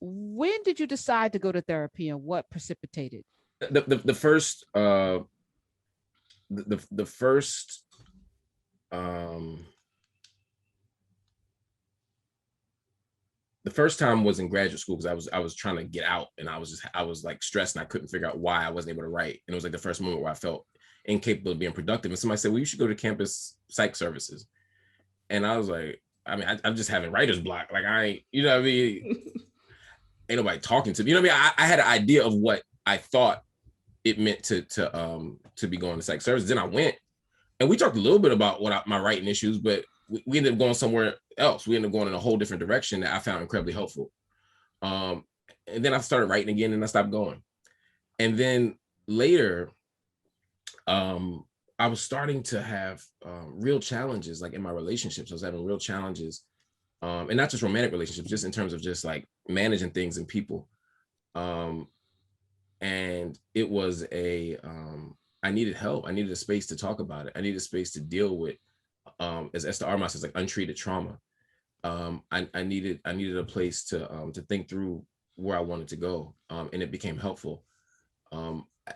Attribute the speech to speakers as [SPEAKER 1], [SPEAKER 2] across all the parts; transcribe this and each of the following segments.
[SPEAKER 1] when did you decide to go to therapy, and what precipitated?
[SPEAKER 2] The first the first um the first time was in graduate school, because I was trying to get out, and I was like stressed, and I couldn't figure out why I wasn't able to write. And it was like the first moment where I felt incapable of being productive. And somebody said, well, you should go to campus psych services. And I was like, I mean, I'm just having writer's block. Like, I ain't, you know what I mean? Ain't nobody talking to me. You know what I mean? I had an idea of what I thought it meant to be going to psych services. Then I went, and we talked a little bit about my writing issues, but we ended up going somewhere else. We ended up going in a whole different direction that I found incredibly helpful. And then I started writing again, and I stopped going. And then later, I was starting to have real challenges, like in my relationships. I was having real challenges, and not just romantic relationships, just in terms of just like managing things and people. And it was I needed help. I needed a space to talk about it. I needed a space to deal with, as Esther Armand says, like untreated trauma. I needed a place to think through where I wanted to go, and it became helpful.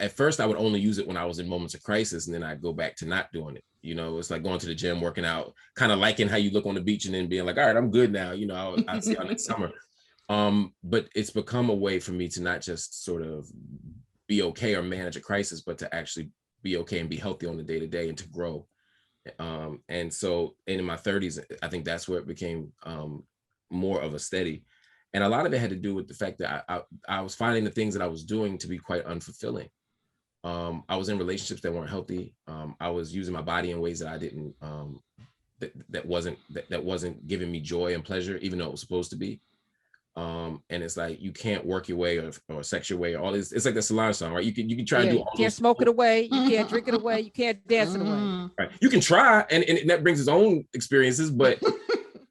[SPEAKER 2] At first, I would only use it when I was in moments of crisis, and then I'd go back to not doing it. You know, it's like going to the gym, working out, kind of liking how you look on the beach, and then being like, all right, I'm good now. You know, I'll see y'all next summer. But it's become a way for me to not just sort of be okay or manage a crisis, but to actually be okay and be healthy on the day to day, and to grow. And so, and in my 30s, I think that's where it became more of a steady. And a lot of it had to do with the fact that I was finding the things that I was doing to be quite unfulfilling. I was in relationships that weren't healthy. I was using my body in ways that I didn't, that wasn't giving me joy and pleasure, even though it was supposed to be. And it's like, you can't work your way or sex your way, or all this. It's like the Solange song, right? You can try to do all
[SPEAKER 1] you can't smoke it away, you can't drink it away, you can't dance it away.
[SPEAKER 2] Right. You can try, and that brings its own experiences, but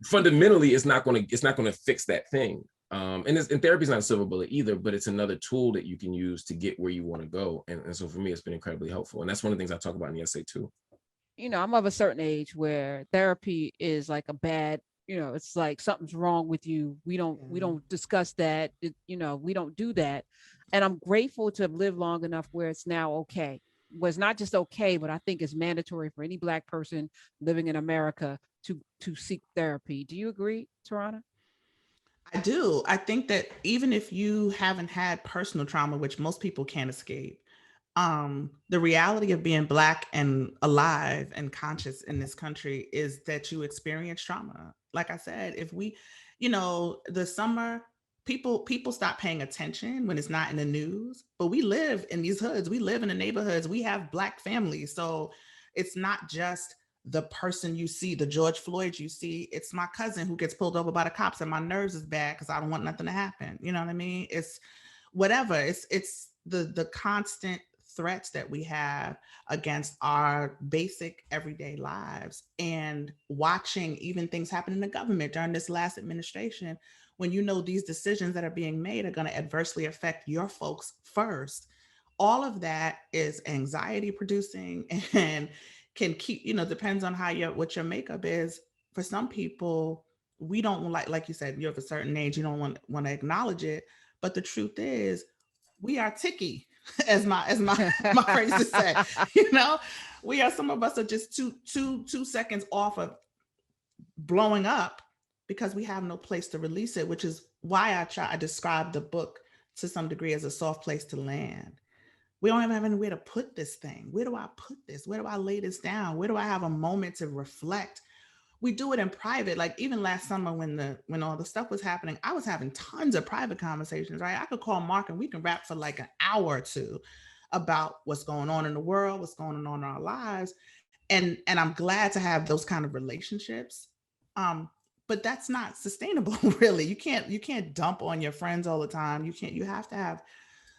[SPEAKER 2] fundamentally, it's not gonna fix that thing. And therapy is not a silver bullet either, but it's another tool that you can use to get where you want to go. And so for me, it's been incredibly helpful. And that's one of the things I talk about in the essay too.
[SPEAKER 1] You know, I'm of a certain age where therapy is like a bad, it's like something's wrong with you. We don't discuss that. We don't do that. And I'm grateful to have lived long enough where it's now okay. Was not just okay, but I think it's mandatory for any Black person living in America to seek therapy. Do you agree, Tarana?
[SPEAKER 3] I do. I think that even if you haven't had personal trauma, which most people can't escape, the reality of being Black and alive and conscious in this country is that you experience trauma. Like I said, if we, the summer, people stop paying attention when it's not in the news, but we live in these hoods, we live in the neighborhoods, we have Black families. So it's not just the person you see, the George Floyd you see, it's my cousin who gets pulled over by the cops and my nerves is bad because I don't want nothing to happen. You know what I mean? It's whatever. It's the constant threats that we have against our basic everyday lives, and watching even things happen in the government during this last administration, when these decisions that are being made are going to adversely affect your folks first. All of that is anxiety producing and can keep, depends on what your makeup is. For some people, we don't like you said, you're of a certain age, you don't want to acknowledge it. But the truth is, we are ticky, as my friends just said. We are, some of us are just two seconds off of blowing up because we have no place to release it, which is why I describe the book to some degree as a soft place to land. We don't even have anywhere to put this thing. Where do I put this? Where do I lay this down? Where do I have a moment to reflect? We do it in private. Like even last summer when all the stuff was happening, I was having tons of private conversations, right? I could call Mark and we can rap for like an hour or two about what's going on in the world, what's going on in our lives. And I'm glad to have those kind of relationships. But that's not sustainable, really. You can't dump on your friends all the time. You have to have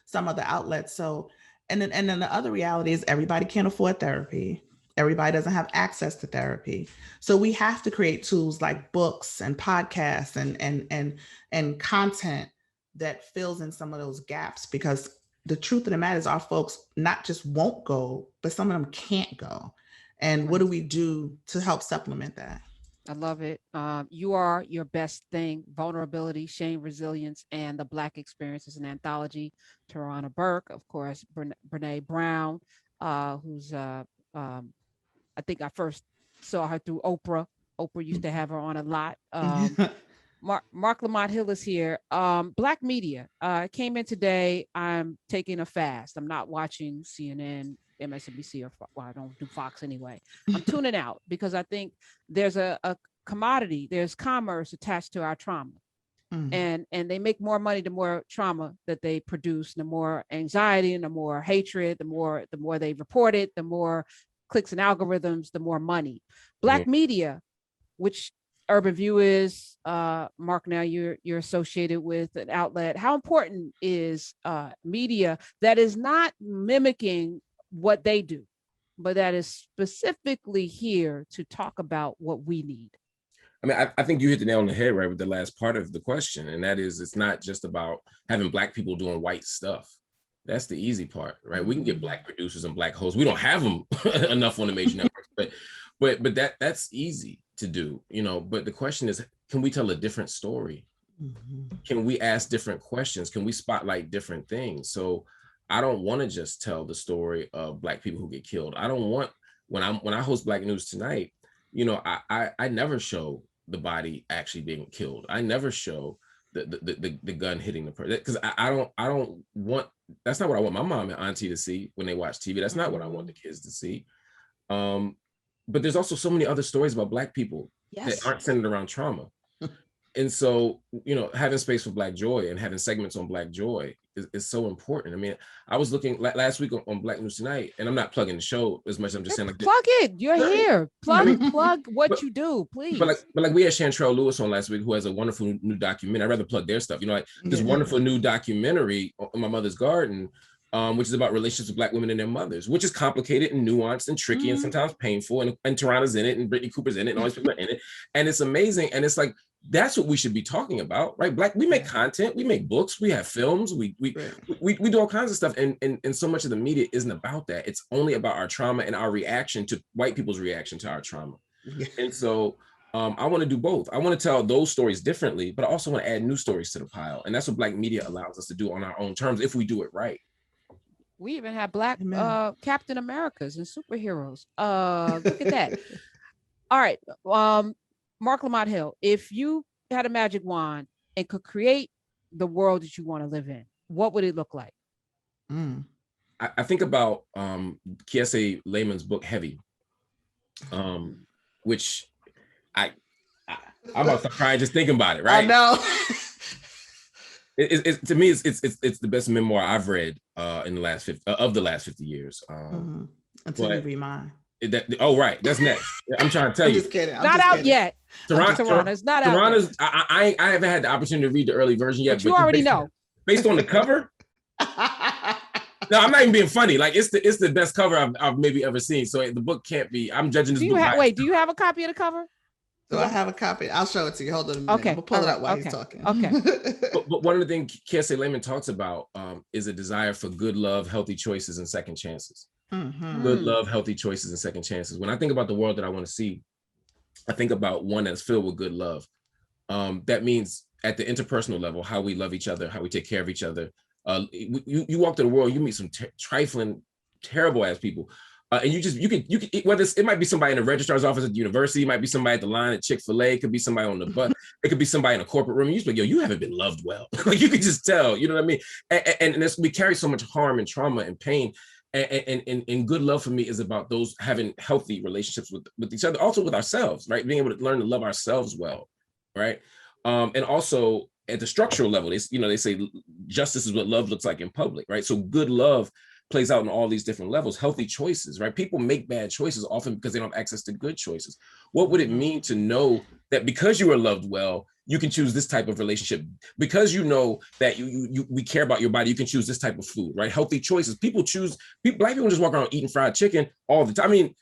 [SPEAKER 3] some other outlets. So, and then the other reality is everybody can't afford therapy. Everybody doesn't have access to therapy. So we have to create tools like books and podcasts and content that fills in some of those gaps, because the truth of the matter is our folks not just won't go, but some of them can't go. And what do we do to help supplement that?
[SPEAKER 1] I love it. You are your best thing. Vulnerability, shame, resilience, and the Black experience is an anthology. Tarana Burke, of course, Brene Brown, who's I think I first saw her through Oprah. Oprah used to have her on a lot. Marc Lamont Hill is here. Black media. I came in today. I'm taking a fast. I'm not watching CNN, MSNBC, or well, I don't do Fox anyway. I'm tuning out because I think there's a commodity. There's commerce attached to our trauma, and they make more money the more trauma that they produce, the more anxiety and the more hatred, the more they report it, the more clicks and algorithms, the more money. Black media, which Urban View is, Mark, now you're associated with an outlet. How important is media that is not mimicking what they do, but that is specifically here to talk about what we need?
[SPEAKER 2] I mean, I think you hit the nail on the head, right, with the last part of the question. And that is, it's not just about having Black people doing white stuff. That's the easy part, right? We can get Black producers and Black hosts. We don't have them enough on the major networks, but that's easy to do, you know. But the question is, can we tell a different story? Can we ask different questions? Can we spotlight different things? So I don't want to just tell the story of Black people who get killed. I don't want, when I host Black News Tonight, you know, I never show the body actually being killed. I never show the gun hitting the person, because I don't want, that's not what I want my mom and auntie to see when they watch TV. That's not what I want the kids to see. But there's also so many other stories about Black people that aren't centered around trauma. And so, you know, having space for Black joy and having segments on Black joy is so important. I mean, I was looking last week on Black News Tonight, and I'm not plugging the show as much. I'm just saying, like,
[SPEAKER 1] plug it. You're here. Plug what you do, please.
[SPEAKER 2] But like we had Chantrell Lewis on last week, who has a wonderful new documentary. I'd rather plug their stuff. You know, like this wonderful new documentary on My Mother's Garden, which is about relationships with Black women and their mothers, which is complicated and nuanced and tricky and sometimes painful. And Tarana's in it, and Brittany Cooper's in it, and all these people are in it, and it's amazing. And it's like, that's what we should be talking about, right? We make content, we make books, we have films, we do all kinds of stuff, and so much of the media isn't about that. It's only about our trauma and our reaction to white people's reaction to our trauma. And so I want to do both. I want to tell those stories differently, but I also want to add new stories to the pile, and that's what Black media allows us to do on our own terms if we do it right.
[SPEAKER 1] We even have Black Captain Americas and superheroes. Look at that. All right. Marc Lamont Hill, if you had a magic wand and could create the world that you want to live in, what would it look like?
[SPEAKER 2] I think about Kiese Layman's book, Heavy, which I'm about to cry just thinking about it, right?
[SPEAKER 3] I know.
[SPEAKER 2] To me, it's the best memoir I've read in the last 50 years.
[SPEAKER 3] Until you read mine.
[SPEAKER 2] Right, that's next. I'm trying to tell you.
[SPEAKER 3] Just kidding.
[SPEAKER 1] Not out yet.
[SPEAKER 2] Tarana's not out yet. I haven't had the opportunity to read the early version yet.
[SPEAKER 1] But you already know.
[SPEAKER 2] Based on the cover. No, I'm not even being funny. Like, it's the best cover I've maybe ever seen. So the book can't be. I'm judging this book.
[SPEAKER 1] Wait, do you have a copy of the cover?
[SPEAKER 3] So I have a copy. I'll show it to you. Hold on a minute. Okay. We'll pull it out while he's talking.
[SPEAKER 1] Okay.
[SPEAKER 2] But one of the things Kiese Layman talks about is a desire for good love, healthy choices, and second chances. Good love, healthy choices, and second chances. When I think about the world that I want to see, I think about one that's filled with good love. That means at the interpersonal level, how we love each other, how we take care of each other. You walk to the world, you meet some trifling, terrible ass people. And you could whether it might be somebody in the registrar's office at the university, it might be somebody at the line at Chick-fil-A, it could be somebody on the bus, it could be somebody in a corporate room. You just like, yo, you haven't been loved well. Like, you could just tell, you know what I mean? And we carry so much harm and trauma and pain. And good love for me is about those having healthy relationships with each other, also with ourselves, right? Being able to learn to love ourselves well, right? And also at the structural level, they say justice is what love looks like in public, right? So good love plays out in all these different levels. Healthy choices, right? People make bad choices often because they don't have access to good choices. What would it mean to know that because you are loved well, you can choose this type of relationship? Because you know that we care about your body, you can choose this type of food, right? Healthy choices. Black people just walk around eating fried chicken all the time. I mean,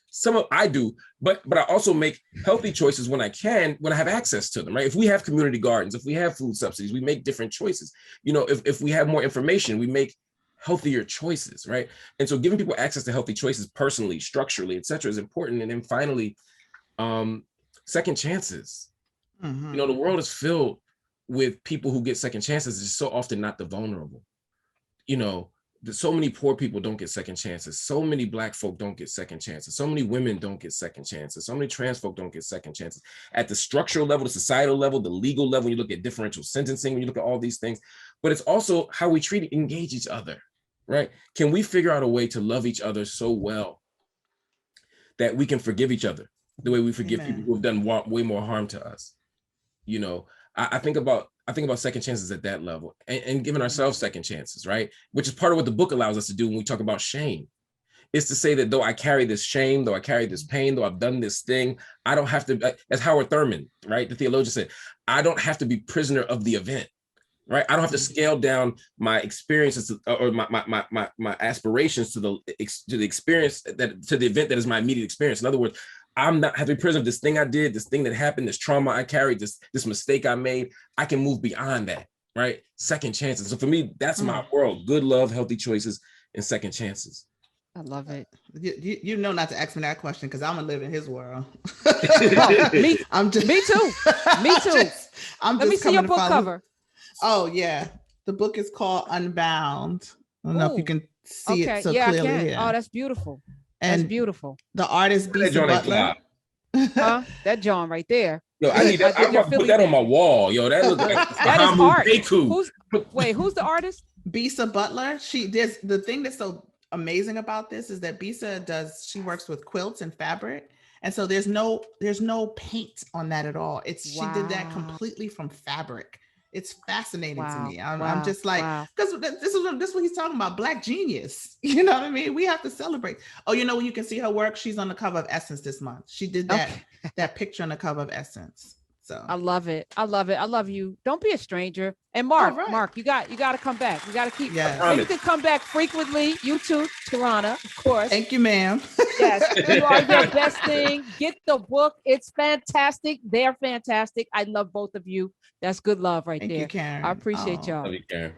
[SPEAKER 2] I do, but I also make healthy choices when I have access to them, right? If we have community gardens, if we have food subsidies, we make different choices. You know, if we have more information, we make healthier choices, right? And so giving people access to healthy choices personally, structurally, et cetera, is important. And then finally, second chances.
[SPEAKER 3] Mhm.
[SPEAKER 2] You know, the world is filled with people who get second chances. It's so often not the vulnerable. You know, so many poor people don't get second chances. So many Black folk don't get second chances. So many women don't get second chances. So many trans folk don't get second chances. At the structural level, the societal level, the legal level, when you look at differential sentencing, when you look at all these things, but it's also how we engage each other, right? Can we figure out a way to love each other so well that we can forgive each other the way we forgive people who have done way more harm to us? You know, I think about second chances at that level, and giving ourselves second chances, right? Which is part of what the book allows us to do when we talk about shame. Is to say that though I carry this shame, though I carry this pain, though I've done this thing, I don't have to, as Howard Thurman, right, the theologian said, I don't have to be prisoner of the event, right? I don't have to scale down my experiences or my aspirations to the experience, to the event that is my immediate experience. In other words, I'm not have to be prisoner of this thing I did, this thing that happened, this trauma I carried, this mistake I made. I can move beyond that, right? Second chances. So for me, that's my world: good love, healthy choices, and second chances.
[SPEAKER 1] I love it.
[SPEAKER 3] You know not to ask me that question because I'm gonna live in his world.
[SPEAKER 1] Me too. Me too. Let me see your book cover.
[SPEAKER 3] Oh yeah, the book is called Unbound. I don't know if you can see it so clearly.
[SPEAKER 1] I can.
[SPEAKER 3] Here.
[SPEAKER 1] Oh, that's beautiful. That's beautiful.
[SPEAKER 3] The artist Bisa Butler.
[SPEAKER 1] Huh? That John right there.
[SPEAKER 2] Yo, I need that. I'm about to put that on my wall. Yo, that looks like
[SPEAKER 1] that is art. Who's the artist?
[SPEAKER 3] Bisa Butler. The thing that's so amazing about this is that Bisa she works with quilts and fabric. And so there's no paint on that at all. She did that completely from fabric. It's fascinating to me. I'm just like, because this is what he's talking about, Black genius. You know what I mean? We have to celebrate. Oh, you know, when you can see her work, she's on the cover of Essence this month. She did that picture on the cover of Essence. So
[SPEAKER 1] I love it. I love you. Don't be a stranger. And Mark, you got to come back. You got to keep. You can come back frequently. You too, Tarana, of course.
[SPEAKER 3] Thank you, ma'am.
[SPEAKER 1] Yes, you are your best thing. Get the book. It's fantastic. They're fantastic. I love both of you. That's good love right there.
[SPEAKER 3] Thank you, Karen.
[SPEAKER 1] I appreciate y'all.
[SPEAKER 2] Love you, Karen.